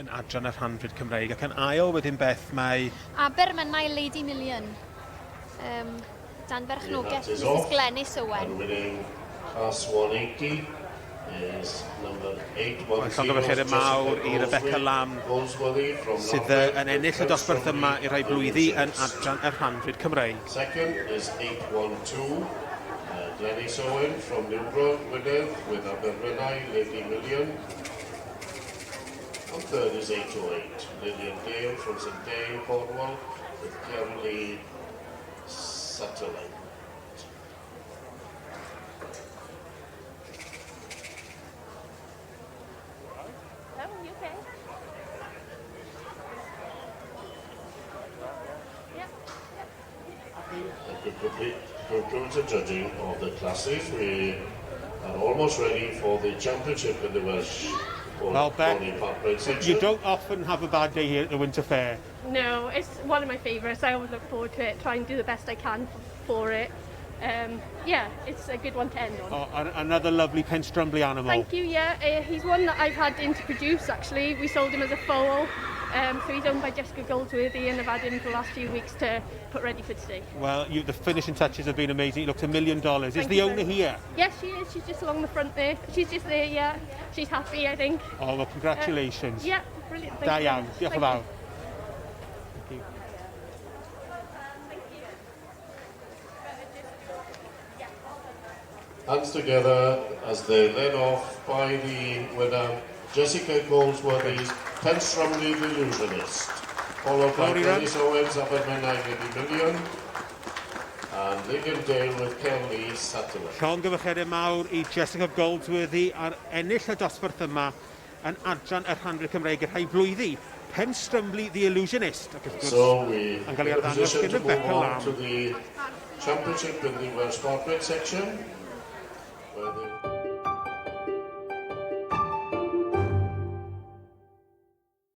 yn adran y rhanfryd Cymreig, ac yn ail wedyn beth mae... Abermennau Lady Million. Dan berchnogeth Mrs Glenys Owen. And winning class 180 is number 810. Llongyfarchiadau mawr I Rebecca Lamb sydd yn ennill y dosbarth yma I rai blwyddi yn adran y rhanfryd Cymreig. Second is 812. Glenys Owen from Newbron, Gwynedd, with Abermennau Lady Million. And third is 808. Lillian Dale from St Dale, Cornwall, with Kerry Satellite. Concludes the judging of the classes. We are almost ready for the championship in the Welsh Part-bred section. You don't often have a bad day here at the Winter Fair. No, it's one of my favourites. I always look forward to it, try and do the best I can for it. Yeah, it's a good one to end on. Oh, another lovely Penstrumbly animal. Thank you, yeah. He's one that I've had in to produce, actually. We sold him as a foal. So he's owned by Jessica Goldsworthy, and I've had him for the last few weeks to put ready for today. Well, the finishing touches have been amazing. He looks $1 million. Is the owner here? Yes, she is. She's just along the front there. She's just there, yeah. She's happy, I think. Oh, well, congratulations. Yeah, brilliant. Da iawn. Diolch yn fawr. Thank you. Hands together as they're led off by the winner, Jessica Goldsworthy's Penstrumley the Illusionist, followed by Glenys Owens, Abermennau Lady Million, and Lillian Dale with Kelly Satellite. Llongyfarchiadau mawr I Jessica Goldsworthy ar ennill y dosbarth yma yn adran y rhanfryd Cymreig yr rhai blwyddi. Penstrumley the Illusionist. So we are in a position to move on to the championship in the Welsh Part-bred section, where